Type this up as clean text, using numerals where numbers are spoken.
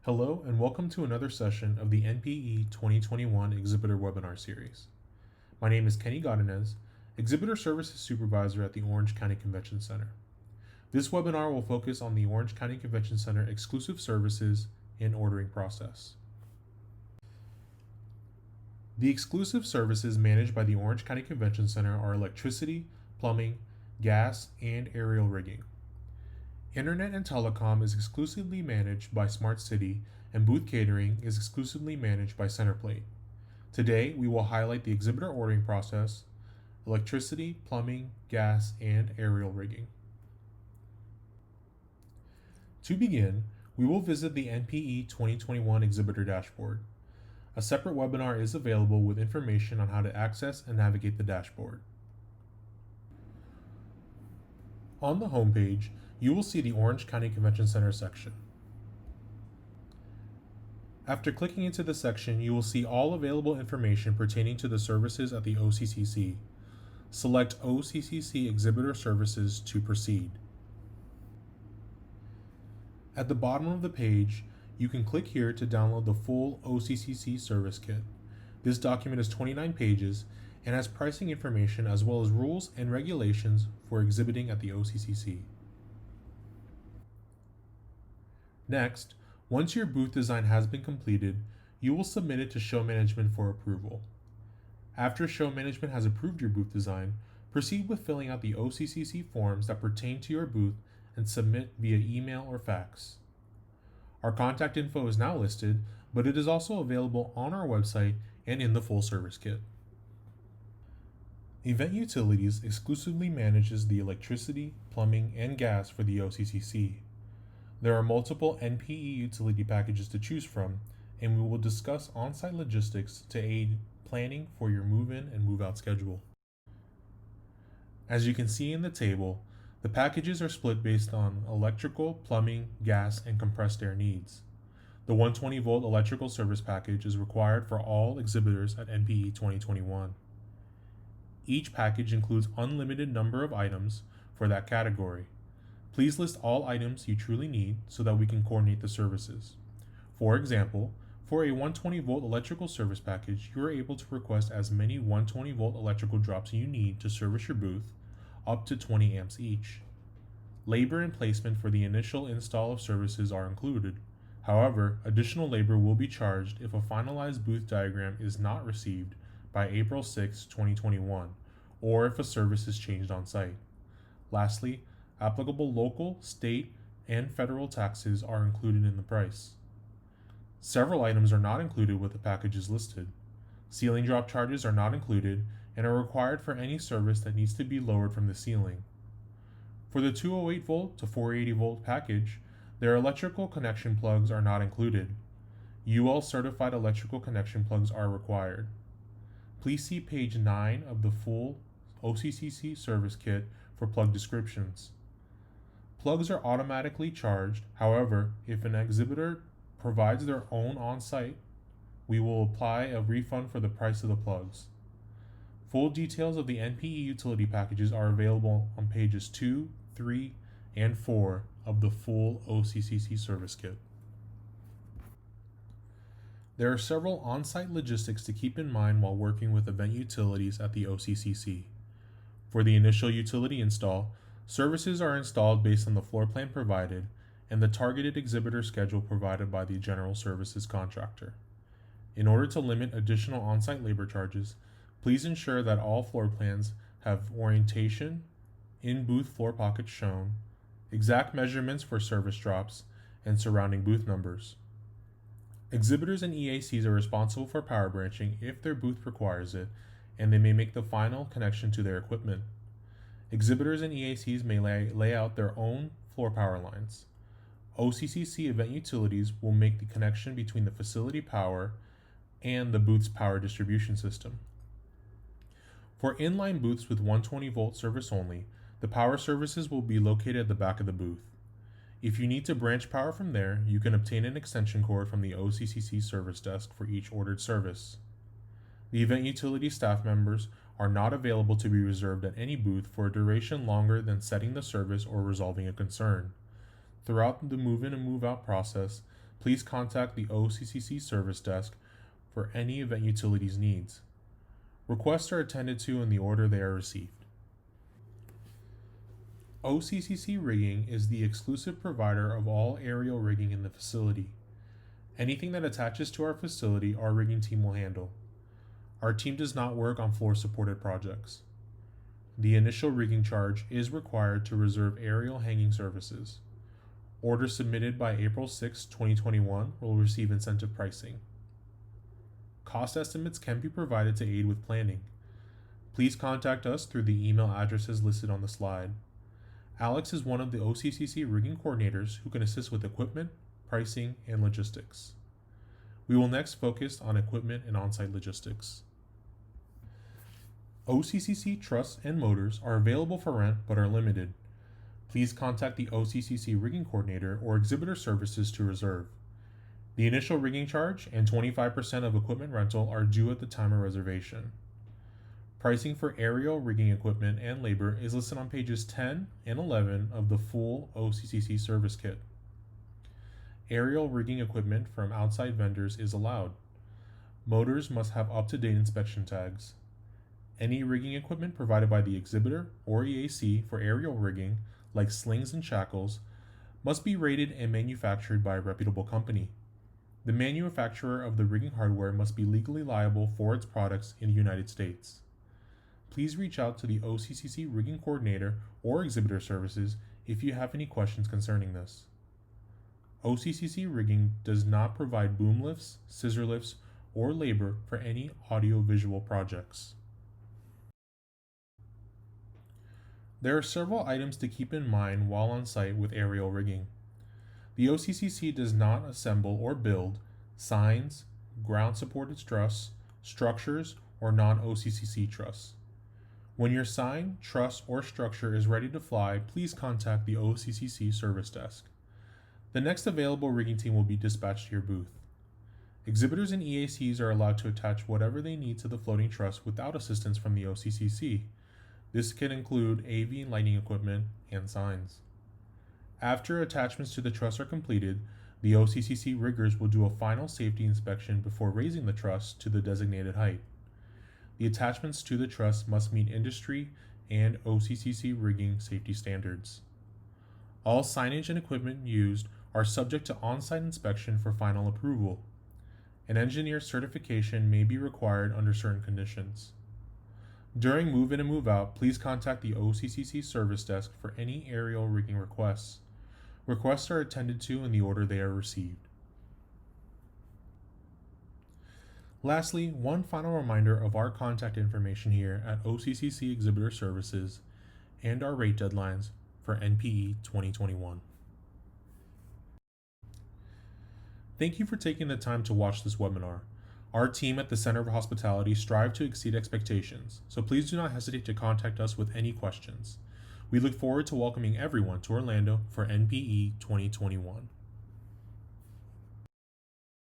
Hello and welcome to another session of the NPE 2021 Exhibitor webinar series. My name is Kenny Godinez, Exhibitor Services Supervisor at the Orange County Convention Center. This webinar will focus on the Orange County Convention Center exclusive services and ordering process. The exclusive services managed by the Orange County Convention Center are electricity, plumbing, gas, and aerial rigging. Internet and telecom is exclusively managed by Smart City, and booth catering is exclusively managed by Centerplate. Today, we will highlight the exhibitor ordering process, electricity, plumbing, gas, and aerial rigging. To begin, we will visit the NPE 2021 exhibitor dashboard. A separate webinar is available with information on how to access and navigate the dashboard. On the homepage, you will see the Orange County Convention Center section. After clicking into the section, you will see all available information pertaining to the services at the OCCC. Select OCCC Exhibitor Services to proceed. At the bottom of the page, you can click here to download the full OCCC Service Kit. This document is 29 pages and has pricing information as well as rules and regulations for exhibiting at the OCCC. Next, once your booth design has been completed, you will submit it to show management for approval. After show management has approved your booth design, proceed with filling out the OCCC forms that pertain to your booth and submit via email or fax. Our contact info is now listed, but it is also available on our website and in the full service kit. Event Utilities exclusively manages the electricity, plumbing, and gas for the OCCC. There are multiple NPE utility packages to choose from, and we will discuss on-site logistics to aid planning for your move-in and move-out schedule. As you can see in the table, the packages are split based on electrical, plumbing, gas, and compressed air needs. The 120-volt electrical service package is required for all exhibitors at NPE 2021. Each package includes unlimited number of items for that category. Please list all items you truly need so that we can coordinate the services. For example, for a 120-volt electrical service package, you are able to request as many 120-volt electrical drops you need to service your booth, up to 20 amps each. Labor and placement for the initial install of services are included. However, additional labor will be charged if a finalized booth diagram is not received by April 6, 2021, or if a service is changed on site. Lastly, applicable local, state, and federal taxes are included in the price. Several items are not included with the packages listed. Ceiling drop charges are not included and are required for any service that needs to be lowered from the ceiling. For the 208 volt to 480 volt package, their electrical connection plugs are not included. UL certified electrical connection plugs are required. Please see page 9 of the full OCCC service kit for plug descriptions. Plugs are automatically charged. However, if an exhibitor provides their own on-site, we will apply a refund for the price of the plugs. Full details of the NPE utility packages are available on pages 2, 3, and 4 of the full OCCC service kit. There are several on-site logistics to keep in mind while working with event utilities at the OCCC. For the initial utility install, services are installed based on the floor plan provided and the targeted exhibitor schedule provided by the general services contractor. In order to limit additional on-site labor charges, please ensure that all floor plans have orientation, in-booth floor pockets shown, exact measurements for service drops, and surrounding booth numbers. Exhibitors and EACs are responsible for power branching if their booth requires it, and they may make the final connection to their equipment. Exhibitors and EACs may lay out their own floor power lines. OCCC event utilities will make the connection between the facility power and the booth's power distribution system. For inline booths with 120 volt service only, the power services will be located at the back of the booth. If you need to branch power from there, you can obtain an extension cord from the OCCC service desk for each ordered service. The event utility staff members are not available to be reserved at any booth for a duration longer than setting the service or resolving a concern. Throughout the move-in and move-out process, please contact the OCCC service desk for any event utilities needs. Requests are attended to in the order they are received. OCCC Rigging is the exclusive provider of all aerial rigging in the facility. Anything that attaches to our facility, our rigging team will handle. Our team does not work on floor-supported projects. The initial rigging charge is required to reserve aerial hanging services. Orders submitted by April 6, 2021 will receive incentive pricing. Cost estimates can be provided to aid with planning. Please contact us through the email addresses listed on the slide. Alex is one of the OCCC rigging coordinators who can assist with equipment, pricing, and logistics. We will next focus on equipment and on-site logistics. OCCC truss and motors are available for rent but are limited. Please contact the OCCC rigging coordinator or exhibitor services to reserve. The initial rigging charge and 25% of equipment rental are due at the time of reservation. Pricing for aerial rigging equipment and labor is listed on pages 10 and 11 of the full OCCC service kit. Aerial rigging equipment from outside vendors is allowed. Motors must have up-to-date inspection tags. Any rigging equipment provided by the exhibitor or EAC for aerial rigging, like slings and shackles, must be rated and manufactured by a reputable company. The manufacturer of the rigging hardware must be legally liable for its products in the United States. Please reach out to the OCCC rigging coordinator or exhibitor services if you have any questions concerning this. OCCC rigging does not provide boom lifts, scissor lifts, or labor for any audio-visual projects. There are several items to keep in mind while on site with aerial rigging. The OCCC does not assemble or build signs, ground-supported truss, structures, or non-OCCC truss. When your sign, truss, or structure is ready to fly, please contact the OCCC service desk. The next available rigging team will be dispatched to your booth. Exhibitors and EACs are allowed to attach whatever they need to the floating truss without assistance from the OCCC. This can include AV and lighting equipment and signs. After attachments to the truss are completed, the OCCC riggers will do a final safety inspection before raising the truss to the designated height. The attachments to the truss must meet industry and OCCC rigging safety standards. All signage and equipment used are subject to on-site inspection for final approval. An engineer certification may be required under certain conditions. During move-in and move-out, please contact the OCCC service desk for any aerial rigging requests. Requests are attended to in the order they are received. Lastly, one final reminder of our contact information here at OCCC Exhibitor Services and our rate deadlines for NPE 2021. Thank you for taking the time to watch this webinar. Our team at the Center for Hospitality strive to exceed expectations, so please do not hesitate to contact us with any questions. We look forward to welcoming everyone to Orlando for NPE 2021.